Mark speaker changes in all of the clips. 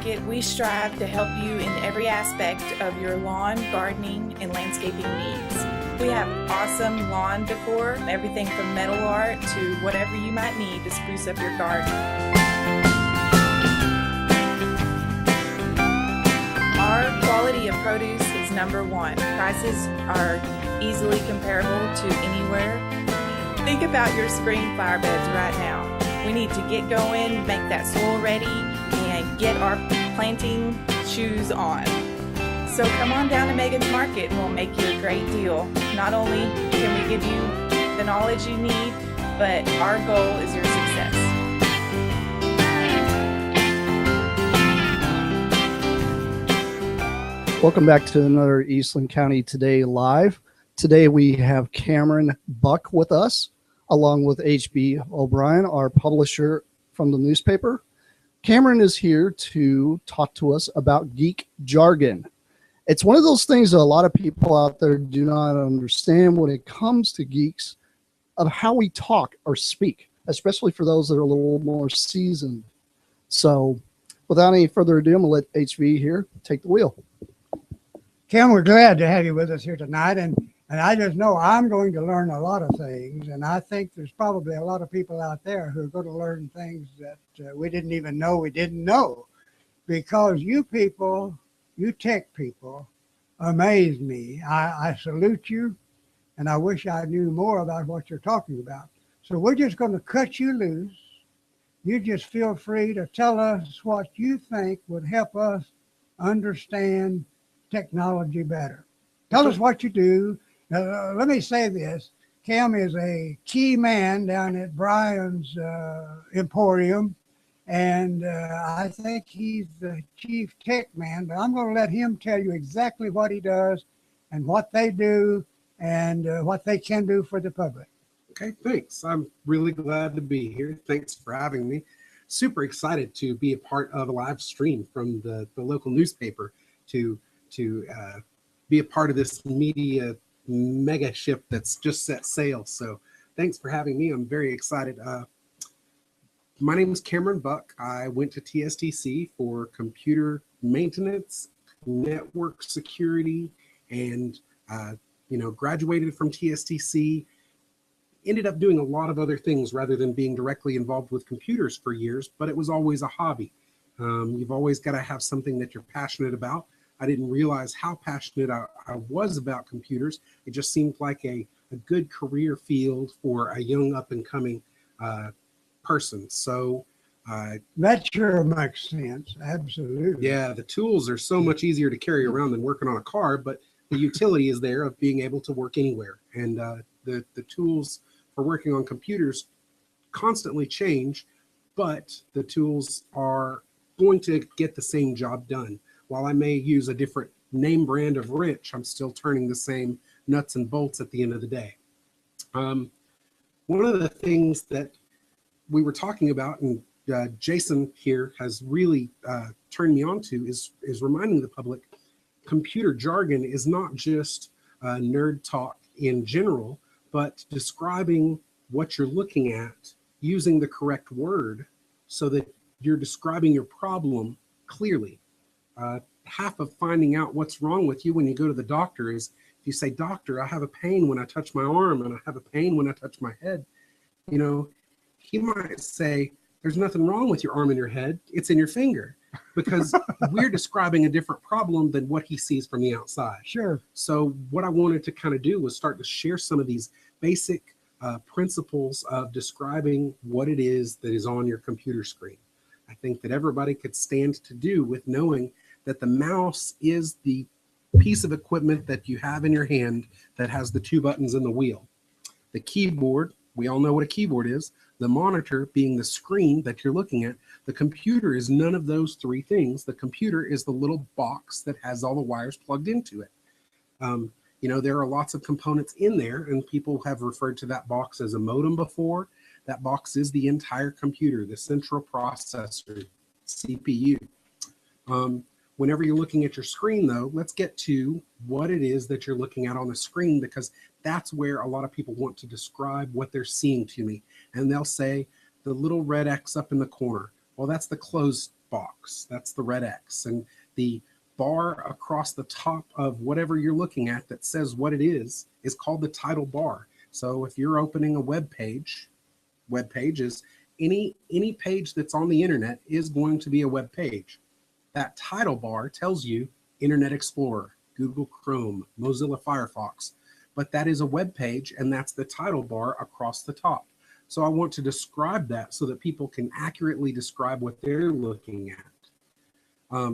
Speaker 1: Market, we strive to help you in every aspect of your lawn, gardening, and landscaping needs. We have awesome lawn decor, everything from metal art to whatever you might need to spruce up your garden. Our quality of produce is number one. Prices are easily comparable to anywhere. Think about your spring flower beds right now. We need to get going, make that soil ready, and get our planting shoes on. So come on down to Megan's Market and we'll make you a great deal. Not only can we give you the knowledge you need, but our goal is your success.
Speaker 2: Welcome back to another Eastland County Today Live. Today we have Cameron Buck with us, along with H.B. O'Brien, our publisher from the newspaper. Cameron is here to talk to us about Geek Jargon. It's one of those things that a lot of people out there do not understand when it comes to geeks, of how we talk or speak, especially for those that are a little more seasoned. So without any further ado, I'm going to let HB here take the wheel.
Speaker 3: Cam, we're glad to have you with us here tonight. And I just know I'm going to learn a lot of things. And I think there's probably a lot of people out there who are going to learn things that we didn't even know we didn't know. Because you people, you tech people, amaze me. I salute you, and I wish I knew more about what you're talking about. So we're just going to cut you loose. You just feel free to tell us what you think would help us understand technology better. Tell us what you do. Let me say this. Cam is a key man down at Brian's Emporium, and I think he's the chief tech man, but I'm going to let him tell you exactly what he does and what they do and what they can do for the public.
Speaker 4: Okay, thanks. I'm really glad to be here. Thanks for having me. Super excited to be a part of a live stream from the local newspaper to be a part of this media mega ship that's just set sail. So thanks for having me. I'm very excited. My name is Cameron Buck. I went to TSTC for computer maintenance, network security, and graduated from TSTC. Ended up doing a lot of other things rather than being directly involved with computers for years, but it was always a hobby. You've always got to have something that you're passionate about. I didn't realize how passionate I was about computers. It just seemed like a good career field for a young up-and-coming person. So
Speaker 3: that sure makes sense. Absolutely.
Speaker 4: Yeah, the tools are so much easier to carry around than working on a car, but the utility is there of being able to work anywhere. And the tools for working on computers constantly change, but the tools are going to get the same job done. While I may use a different name brand of wrench, I'm still turning the same nuts and bolts at the end of the day. One of the things that we were talking about, and Jason here has really turned me on to, is reminding the public, computer jargon is not just nerd talk in general, but describing what you're looking at using the correct word so that you're describing your problem clearly. Half of finding out what's wrong with you when you go to the doctor is if you say, "Doctor, I have a pain when I touch my arm and I have a pain when I touch my head." He might say, "There's nothing wrong with your arm and your head. It's in your finger," because we're describing a different problem than what he sees from the outside.
Speaker 3: Sure.
Speaker 4: So what I wanted to kind of do was start to share some of these basic principles of describing what it is that is on your computer screen. I think that everybody could stand to do with knowing that the mouse is the piece of equipment that you have in your hand that has the two buttons in the wheel. The keyboard, we all know what a keyboard is. The monitor being the screen that you're looking at. The computer is none of those three things. The computer is the little box that has all the wires plugged into it. There are lots of components in there, and people have referred to that box as a modem before. That box is the entire computer, the central processor, CPU. Whenever you're looking at your screen, though, let's get to what it is that you're looking at on the screen, because that's where a lot of people want to describe what they're seeing to me. And they'll say, the little red X up in the corner. Well, that's the closed box. That's the red X. And the bar across the top of whatever you're looking at that says what it is called the title bar. So if you're opening a web page is any page that's on the internet is going to be a web page. That title bar tells you Internet Explorer, Google Chrome, Mozilla Firefox, but that is a web page, and that's the title bar across the top. So I want to describe that so that people can accurately describe what they're looking at.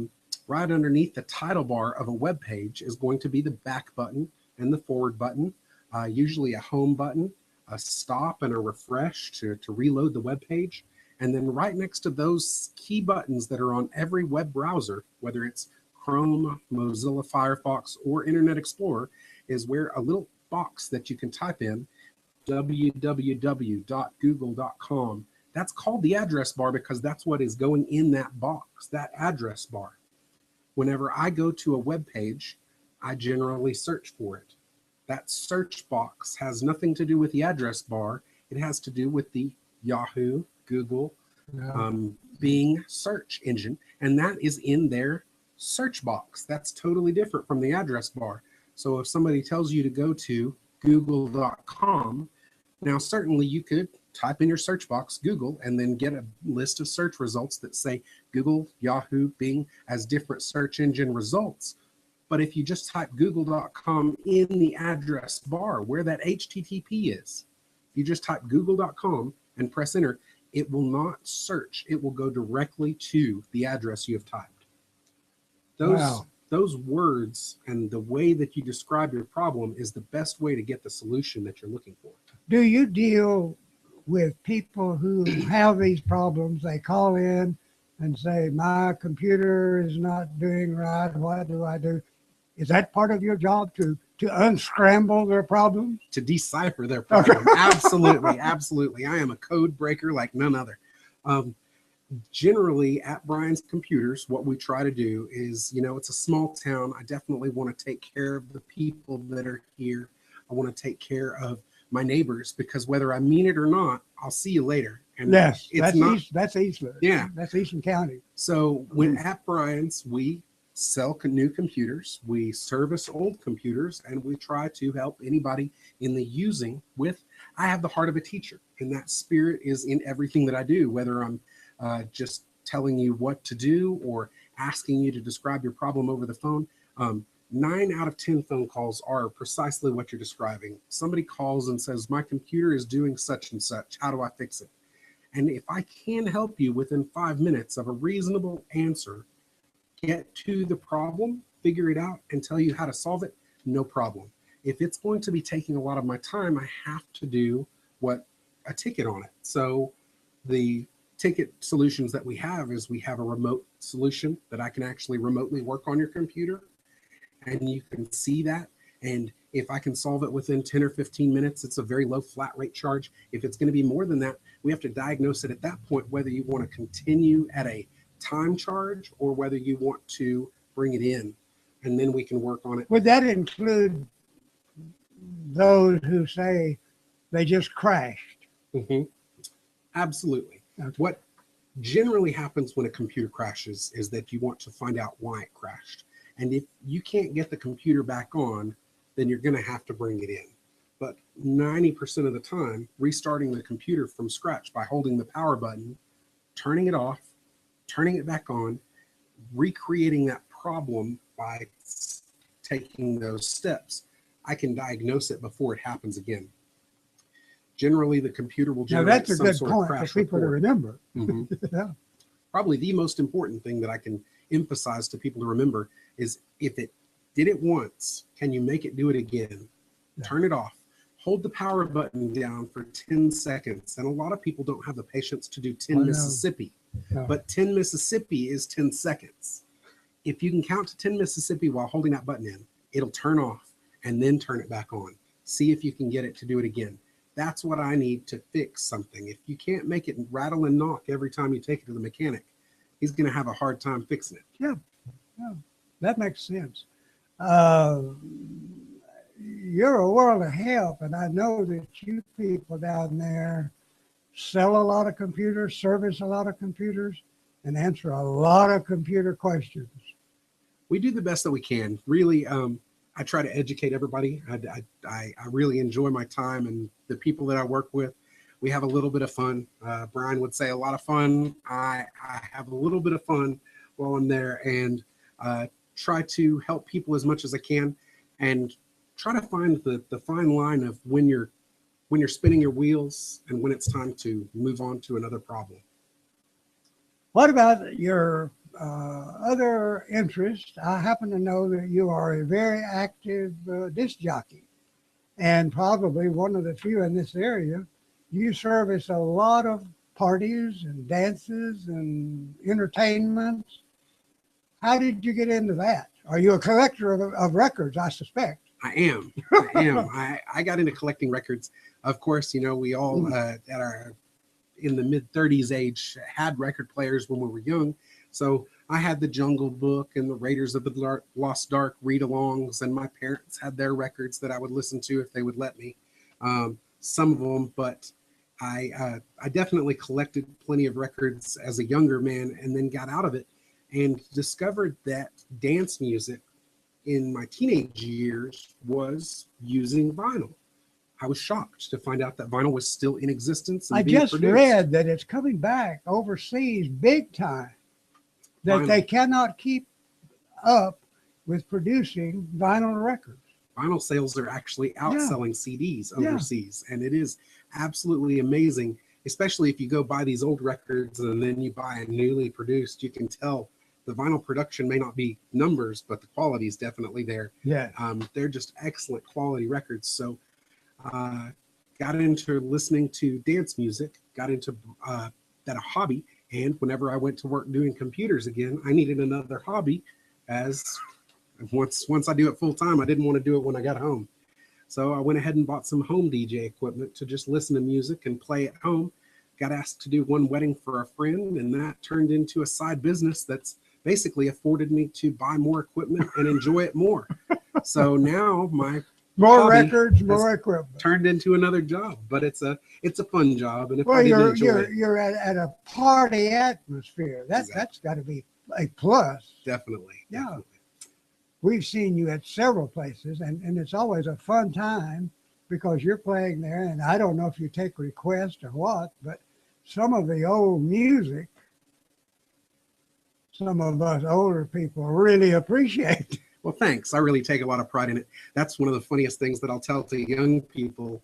Speaker 4: Right underneath the title bar of a web page is going to be the back button and the forward button, usually a home button, a stop and a refresh to reload the web page. And then right next to those key buttons that are on every web browser, whether it's Chrome, Mozilla Firefox, or Internet Explorer, is where a little box that you can type in www.google.com. That's called the address bar because that's what is going in that box, that address bar. Whenever I go to a web page, I generally search for it. That search box has nothing to do with the address bar. It has to do with the Yahoo, Google, Bing search engine, and that is in their search box. That's totally different from the address bar. So if somebody tells you to go to google.com, now certainly you could type in your search box Google and then get a list of search results that say Google, Yahoo, Bing as different search engine results. But if you just type google.com in the address bar where that HTTP is, you just type google.com and press enter, it will not search. It will go directly to the address you have typed. Those words and the way that you describe your problem is the best way to get the solution that you're looking for.
Speaker 3: Do you deal with people who have these problems? They call in and say, my computer is not doing right. What do I do? Is that part of your job to unscramble their problems?
Speaker 4: To decipher their problem. Absolutely, absolutely. I am a code breaker like none other. Generally at Brian's Computers, what we try to do is, it's a small town. I definitely want to take care of the people that are here. I want to take care of my neighbors because whether I mean it or not, I'll see you later. And
Speaker 3: yes,
Speaker 4: it's
Speaker 3: that's Eastland.
Speaker 4: Yeah.
Speaker 3: That's Eastland County.
Speaker 4: So when at Brian's, we sell new computers, we service old computers, and we try to help anybody in the using with. I have the heart of a teacher, and that spirit is in everything that I do, whether I'm just telling you what to do or asking you to describe your problem over the phone. 9 out of 10 phone calls are precisely what you're describing. Somebody calls and says, my computer is doing such and such. How do I fix it? And if I can help you within 5 minutes of a reasonable answer, get to the problem, figure it out, and tell you how to solve it, no problem. If it's going to be taking a lot of my time, I have to do a ticket on it. So the ticket solutions that we have is we have a remote solution that I can actually remotely work on your computer, and you can see that. And if I can solve it within 10 or 15 minutes, it's a very low flat rate charge. If it's going to be more than that, we have to diagnose it at that point, whether you want to continue at a time charge or whether you want to bring it in, and then we can work on it.
Speaker 3: Would that include those who say they just crashed?
Speaker 4: Mm-hmm. Absolutely. What generally happens when a computer crashes is that you want to find out why it crashed. And if you can't get the computer back on, then you're going to have to bring it in. But 90% of the time, restarting the computer from scratch by holding the power button, turning it off, turning it back on, recreating that problem by taking those steps, I can diagnose it before it happens again. Generally, the computer will generate some sort of crash report.
Speaker 3: That's a good point for people to remember.
Speaker 4: Mm-hmm.
Speaker 3: Yeah.
Speaker 4: Probably the most important thing that I can emphasize to people to remember is if it did it once, can you make it do it again? Yeah. Turn it off. Hold the power button down for 10 seconds. And a lot of people don't have the patience to do 10 Mississippi. No. But 10 Mississippi is 10 seconds. If you can count to 10 Mississippi while holding that button in, it'll turn off and then turn it back on. See if you can get it to do it again. That's what I need to fix something. If you can't make it rattle and knock every time you take it to the mechanic, he's going to have a hard time fixing it.
Speaker 3: Yeah, that makes sense. You're a world of help, and I know that you people down there sell a lot of computers, service a lot of computers. and answer a lot of computer questions.
Speaker 4: We do the best that we can. Really, I try to educate everybody. I really enjoy my time and the people that I work with. We have a little bit of fun. Brian would say a lot of fun. I have a little bit of fun while I'm there, and try to help people as much as I can, and try to find the fine line of when you're spinning your wheels and when it's time to move on to another problem.
Speaker 3: What about your other interest? I happen to know that you are a very active disc jockey, and probably one of the few in this area. You service a lot of parties and dances and entertainments. How did you get into that? Are you a collector of records, I suspect?
Speaker 4: I am. I got into collecting records. Of course, we all in the mid-30s age had record players when we were young. So I had the Jungle Book and the Raiders of the Lost Ark read-alongs, and my parents had their records that I would listen to if they would let me. Some of them, but I definitely collected plenty of records as a younger man, and then got out of it and discovered that dance music in my teenage years was using vinyl. I was shocked to find out that vinyl was still in existence. And
Speaker 3: I
Speaker 4: being
Speaker 3: just
Speaker 4: produced.
Speaker 3: read that it's coming back overseas big time, that
Speaker 4: Vinyl.
Speaker 3: they cannot keep up with producing vinyl records.
Speaker 4: Vinyl sales are actually outselling CDs
Speaker 3: Yeah.
Speaker 4: overseas, and it is absolutely amazing, especially if you go buy these old records and then you buy a newly produced. You can tell the vinyl production may not be numbers, but the quality is definitely there.
Speaker 3: Yeah.
Speaker 4: They're just excellent quality records. So got into listening to dance music, got into that a hobby, and whenever I went to work doing computers again, I needed another hobby. As once I do it full time, I didn't want to do it when I got home. So I went ahead and bought some home DJ equipment to just listen to music and play at home. Got asked to do one wedding for a friend, and that turned into a side business that's basically afforded me to buy more equipment and enjoy it more. So now my
Speaker 3: More
Speaker 4: hobby
Speaker 3: records, more equipment.
Speaker 4: turned into another job, but it's a fun job, and if
Speaker 3: Well,
Speaker 4: I didn't enjoy it,
Speaker 3: you're at a party atmosphere. That's got to be a plus.
Speaker 4: definitely.
Speaker 3: Yeah.
Speaker 4: Definitely.
Speaker 3: We've seen you at several places, and it's always a fun time because you're playing there. And I don't know if you take requests or what, but some of the old music, some of us older people really appreciate.
Speaker 4: Well, thanks. I really take a lot of pride in it. That's one of the funniest things that I'll tell to young people.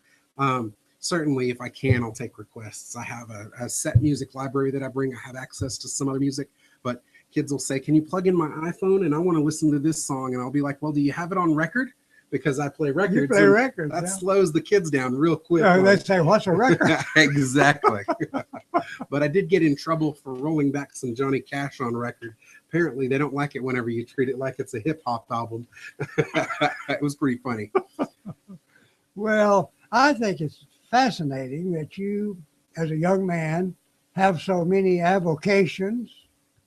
Speaker 4: Certainly, if I can, I'll take requests. I have a set music library that I bring. I have access to some other music, but kids will say, "Can you plug in my iPhone? And I want to listen to this song." And I'll be like, "Well, do you have it on record?" Because I play records.
Speaker 3: You play
Speaker 4: and
Speaker 3: records.
Speaker 4: That
Speaker 3: Yeah.
Speaker 4: slows the kids down real quick.
Speaker 3: They say, "What's a record?"
Speaker 4: Exactly. But I did get in trouble for rolling back some Johnny Cash on record. Apparently, they don't like it whenever you treat it like it's a hip hop album. It was pretty funny.
Speaker 3: Well, I think it's fascinating that you, as a young man, have so many avocations.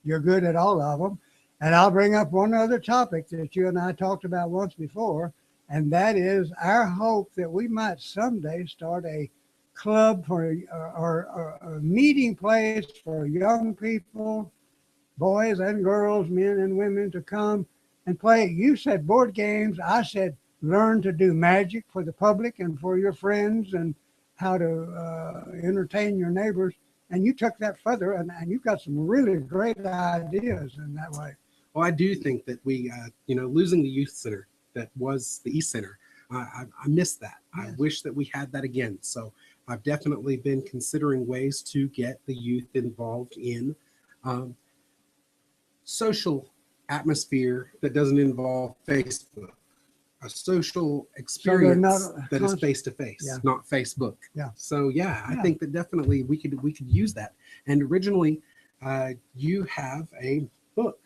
Speaker 3: You're good at all of them. And I'll bring up one other topic that you and I talked about once before, and that is our hope that we might someday start a club for or a meeting place for young people, boys and girls, men and women, to come and play. You said board games. I said learn to do magic for the public and for your friends, and how to entertain your neighbors. And you took that further, and you've got some really great ideas in that way.
Speaker 4: Well, I do think that we, losing the youth center that was the East Center, I miss that.
Speaker 3: Yes.
Speaker 4: I wish that we had that again. So I've definitely been considering ways to get the youth involved in social atmosphere that doesn't involve Facebook, a social experience that is face to face, not Facebook.
Speaker 3: Yeah.
Speaker 4: So I think that definitely we could use that. And originally, you have a book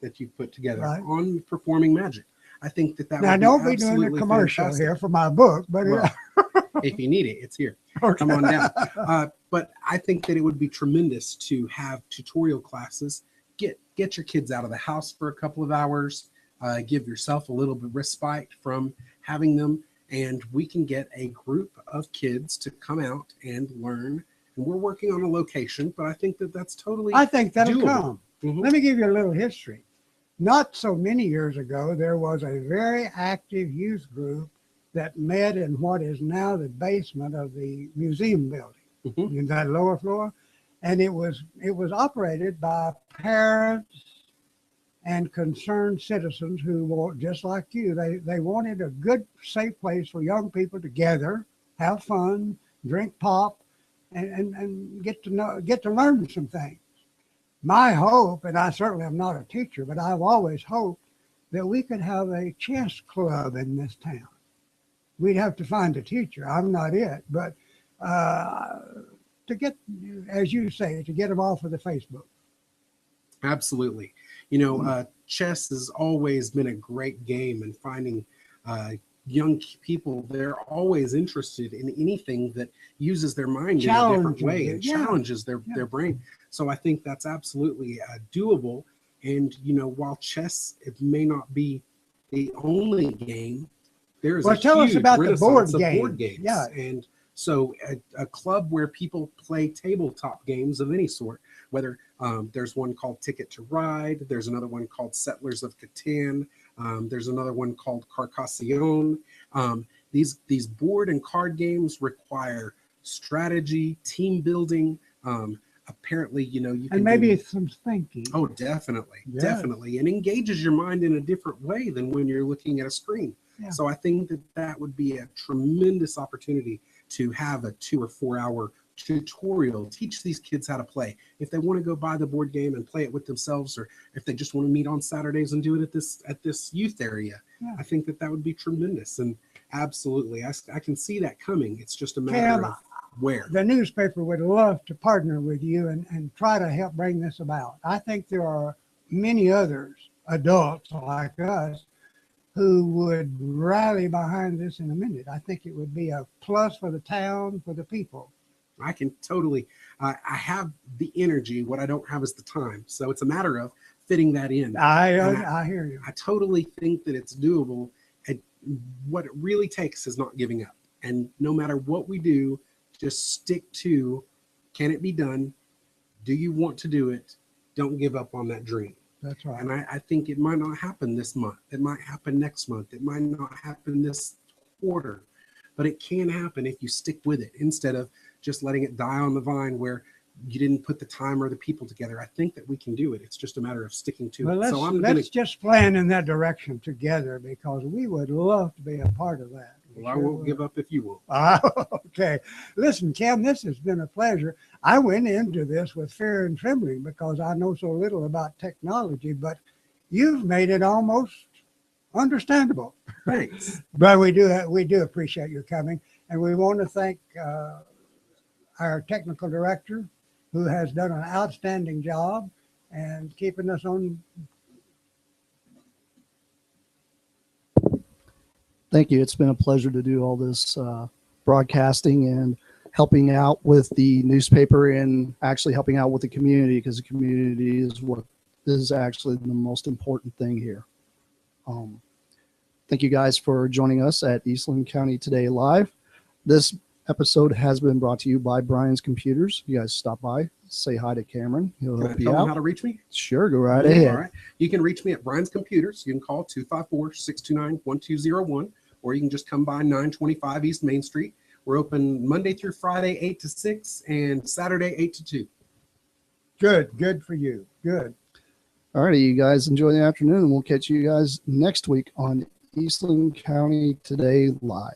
Speaker 4: that you put together on performing magic. I think that
Speaker 3: now
Speaker 4: would
Speaker 3: don't
Speaker 4: be
Speaker 3: be doing a
Speaker 4: absolutely
Speaker 3: commercial
Speaker 4: fantastic.
Speaker 3: here for my book, but
Speaker 4: Well, if you need it, it's here. Come on down. But I think that it would be tremendous to have tutorial classes. Get your kids out of the house for a couple of hours. Give yourself a little bit of respite from having them, and we can get a group of kids to come out and learn And we're working on a location, but I think that that's totally
Speaker 3: I think that'll
Speaker 4: doable.
Speaker 3: come. Let me give you a little history. Not so many years ago, there was a very active youth group that met in what is now the basement of the museum building, in that lower floor. And it was operated by parents and concerned citizens who were just like you. They wanted a good, safe place for young people to gather, have fun, drink pop, and get to learn some things. My hope, and I certainly am not a teacher, but I've always hoped that we could have a chess club in this town. We'd have to find a teacher. I'm not it, but to get, as you say, to get them off of the Facebook.
Speaker 4: Absolutely. Chess has always been a great game, and finding young people, they're always interested in anything that uses their mind in a different way and challenges their brain. So I think that's absolutely doable. And, while chess, it may not be the only game, there's a
Speaker 3: tell us
Speaker 4: huge
Speaker 3: about the board
Speaker 4: renaissance of board
Speaker 3: games.
Speaker 4: games.
Speaker 3: Yeah.
Speaker 4: And so a club where people play tabletop games of any sort, whether there's one called Ticket to Ride, there's another one called Settlers of Catan, there's another one called Carcassonne. These board and card games require strategy, team building. Apparently, you can
Speaker 3: and maybe some thinking.
Speaker 4: Oh, definitely, definitely, and engages your mind in a different way than when you're looking at a screen. Yeah. So I think that would be a tremendous opportunity to have a 2 or 4 hour tutorial, teach these kids how to play. If they want to go buy the board game and play it with themselves, or if they just want to meet on Saturdays and do it at this youth area, I think that would be tremendous. And absolutely, I can see that coming. It's just a matter of where.
Speaker 3: The newspaper would love to partner with you and try to help bring this about. I think there are many others, adults like us, who would rally behind this in a minute. I think it would be a plus for the town, for the people.
Speaker 4: I can totally, I have the energy. What I don't have is the time. So it's a matter of fitting that in.
Speaker 3: I hear you.
Speaker 4: I totally think that it's doable. And what it really takes is not giving up. And no matter what we do, just stick to, can it be done? Do you want to do it? Don't give up on that dream.
Speaker 3: That's right.
Speaker 4: And I think it might not happen this month. It might happen next month. It might not happen this quarter. But it can happen if you stick with it, instead of just letting it die on the vine where you didn't put the time or the people together. I think that we can do it. It's just a matter of sticking to it.
Speaker 3: So let's just plan in that direction together, because we would love to be a part of that.
Speaker 4: Well, I won't give up if you will.
Speaker 3: Okay. Listen, Cam, this has been a pleasure. I went into this with fear and trembling because I know so little about technology, but you've made it almost understandable.
Speaker 4: Thanks.
Speaker 3: But we do appreciate your coming, and we want to thank our technical director, who has done an outstanding job and keeping us on.
Speaker 2: Thank you. It's been a pleasure to do all this broadcasting and helping out with the newspaper, and actually helping out with the community, because the community is what is actually the most important thing here. Thank you guys for joining us at Eastland County Today Live. This episode has been brought to you by Brian's Computers. You guys stop by, say hi to Cameron. He'll help you out.
Speaker 4: Tell them how to reach me?
Speaker 2: Sure, go right ahead.
Speaker 4: All right. You can reach me at Brian's Computers. You can call 254-629-1201, or you can just come by 925 East Main Street. We're open Monday through Friday, 8 to 6, and Saturday, 8 to 2.
Speaker 3: Good for you. Good.
Speaker 2: All righty, you guys enjoy the afternoon, and we'll catch you guys next week on Eastland County Today Live.